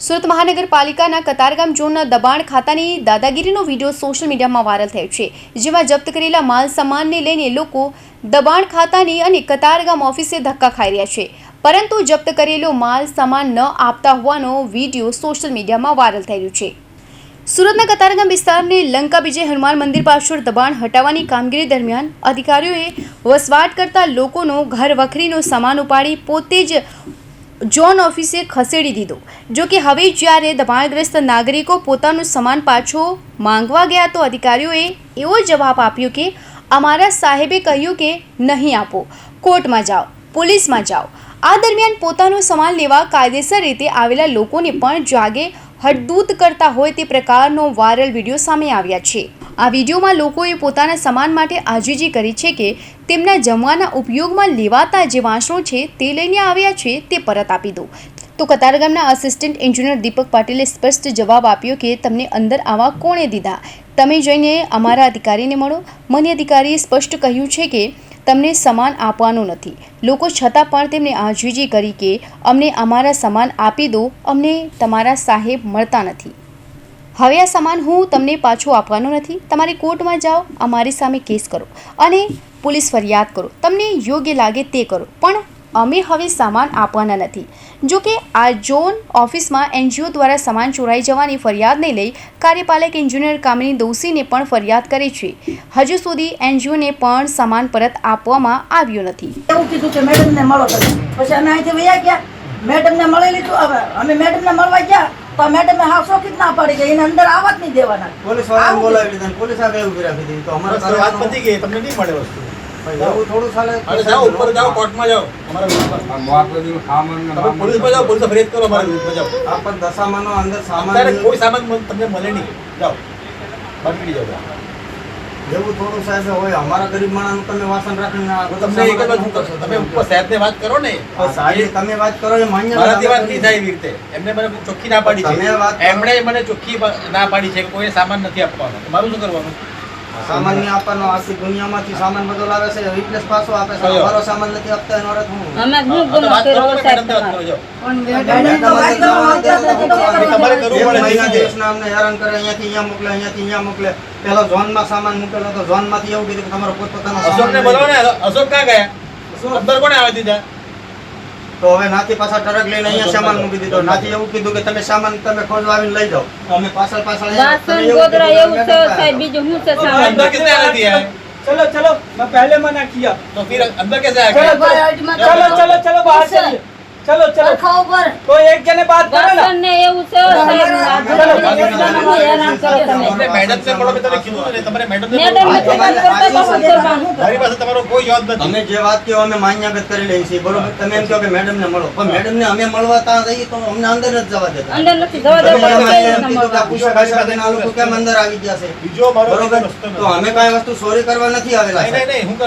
સુરત મહાનગરપાલિકાના કતારગામ ઝોનના દબાણ ખાતાની દાદાગીરીનો વિડીયો સોશિયલ મીડિયામાં વાયરલ થયો છે, જેમાં જપ્ત કરેલા માલ સામાનને લઈને લોકો દબાણ ખાતાની અને કતારગામ ઓફિસે ધક્કા ખાઈ રહ્યા છે, પરંતુ જપ્ત કરેલો માલ સામાન ન આપતા હોવાનો વિડીયો સોશિયલ મીડિયામાં વાયરલ થઈ રહ્યો છે। સુરતના કતારગામ વિસ્તારની લંકા વિજય હનુમાન મંદિર પાછળ દબાણ હટાવવાની કામગીરી દરમિયાન અધિકારીઓએ વસવાટ કરતા લોકોનો ઘર વખરીનો સામાન ઉપાડી પોતે જ ઝોન ઓફિસે ખસેડી દીધો। જો કે હવે જ્યારે દબાણગ્રસ્ત નાગરિકો પોતાનું સામાન પાછો માંગવા ગયા તો અધિકારીઓએ એવો જવાબ આપ્યો કે અમારા સાહેબે કહ્યું કે નહીં આપો, કોર્ટમાં જાઓ, પોલીસમાં જાઓ। આ દરમિયાન પોતાનું સામાન લેવા કાયદેસર રીતે આવેલા લોકોને પણ જાગે હડદૂત કરતા હોય તે પ્રકારનો વાયરલ વિડીયો સામે આવ્યા છે। આ વિડીયોમાં લોકોએ પોતાના સામાન માટે આજીજી કરી છે કે તેમના જમવાના ઉપયોગમાં લેવાતા જે વાસણો છે તે લઈને આવ્યા છે તે પરત આપી દો। તો કતારગામના આસિસ્ટન્ટ એન્જિનિયર દીપક પાટીલે સ્પષ્ટ જવાબ આપ્યો કે તમને અંદર આવવા કોણે દીધા, તમે જઈને અમારા અધિકારીને મળો। મને અધિકારીએ સ્પષ્ટ કહ્યું છે કે તમને સામાન આપવાનું નથી। લોકો છતાં પણ તેમણે આજીજી કરી કે અમને અમારા સામાન આપી દો, અમને તમારા સાહેબ મળતા નથી। હવે આ સામાન હું તમને પાછો આપવાનો નથી। તમારે કોર્ટમાં જાઓ, અમારી સામે કેસ કરો અને પોલીસ ફરિયાદ કરો, તમને યોગ્ય લાગે તે કરો, પણ અમે હવે સામાન આપવાના નથી। જો કે આ ઝોન ઓફિસમાં એનજીઓ દ્વારા સામાન ચોરાઈ જવાની ફરિયાદને લઈ કાર્યપાલક એન્જિનિયર કામિની દોશીને પણ ફરિયાદ કરી છે। હજુ સુધી એનજીઓને પણ સામાન પરત આપવામાં આવ્યો નથી। એવું કીધું કે મેડમને મળો, પછી અમે અહીંથી વયા ગયા, મેડમને મળી લીધું। હવે અમે મેડમને મળવા ગયા તો મેડમ ને હાસો કિतना પડી ગઈ, એને અંદર આવવા જ નહીં દેવાના। પોલીસ વાળાને બોલાવી લીધા, પોલીસ આગળ ઉભી રાખી દીધી, તો અમારે વાત પતી ગઈ, તમને નહીં મળે વસ્તુ। એવું થોડું ચાલે। અરે જાઓ, ઉપર જાઓ, કોર્ટમાં જાઓ, અમારા પોલીસમાં જાઓ, પોલીસ ફરિયાદ કરો, અમારા વિરુદ્ધમાં જાઓ। આ પણ દશામાનો અંદર સામાન અત્યારે કોઈ સામાન તમને મળે નહીં, જાઓ બહાર નીકળી જાઓ। એવું થોડું સાહેબ હોય, અમારા ગરીબ માણસનું તમે વાસણ રાખીને તમને એક જ શું કરશો, તમે ઉપર સાહેબને વાત કરો ને, સાહેબ તમે વાત કરો એ માન્ય મારાથી વાત નહીં થાય એવી રીતે। એમને મને ચોખ્ખી ના પાડી છે, એમણે મને ચોખ્ખી ના પાડી છે કે કોઈ સામાન નથી આપવાનો, મારું શું કરવાનું? સામાન નહીં આપવાનો, આખી દુનિયામાંથી સામાન બધો લાવે છે, રિપ્લેસ પાછો આપે છે, અમારો સામાન નથી આપતા એનો અર્થ હું વાત કરો, મેડમને વાત કરો, જાઓ। તમારે કરવું પડે, મહિના દિવસના અમને હેરાન કરે, અહીંયાથી અહીંયા મોકલે, અહીંયાથી અહીંયા મોકલે। પેલો ઝોનમાં સામાન મૂકેલો તો ઝોનમાંથી એવું કીધું કે તમારો પોતપોતાનો અશોકને બોલાવો ને, અશોક ક્યાં ગયા? અંદર કોને આવી દીધા? તો હવે નાથી પાછા ટ્રક લઈને અહીંયા સામાન મૂકી દીધો। નાથી એવું કીધું કે તમે સામાન તમે ખોજવા આવીને લઈ જાઓ, અમે પાછળ વાસણ ગોદરા એવું છે સાહેબ, બીજું શું છે સામાન? अंदर किसने आने दिया है? चलो चलो, मैं पहले मना किया। तो फिर अंदर कैसे आ चलो गए? चलो चलो चलो बाहर चलिए, चलो चलो कोई एक जने बात करे ना। વાસણ ને એવું છે સાહેબ, હેરાન કરો તમે। अपने मैडम से बोलो, मैं तुम्हें કીધું ને, તમારે મેડમ ને મેડમ ને ફરિયાદ કરતા તો શું કરવાનું? મારી પાસે તમારો કોઈ જવાબ નથી। અમે જે વાત કહો અમે માન્યગત કરી લઈએ છીએ, બરોબર? તમે એમ કહો કે મેડમ ને મળો, પણ મેડમ ને અમે મળવા ત્યાં જઈએ તો અમને અંદર જ જવા દેતા। અંદર નથી જવા તમે દેતા, એમ કઈ કીધું કે આ પૂછા ભાષા કરીને આ લોકો કેમ અંદર આવી ગયા છે, બીજો મારો બરોબર? તો અમે કઈ વસ્તુ ચોરી કરવા નથી આવેલા, નહીં નહીં, હું કરવા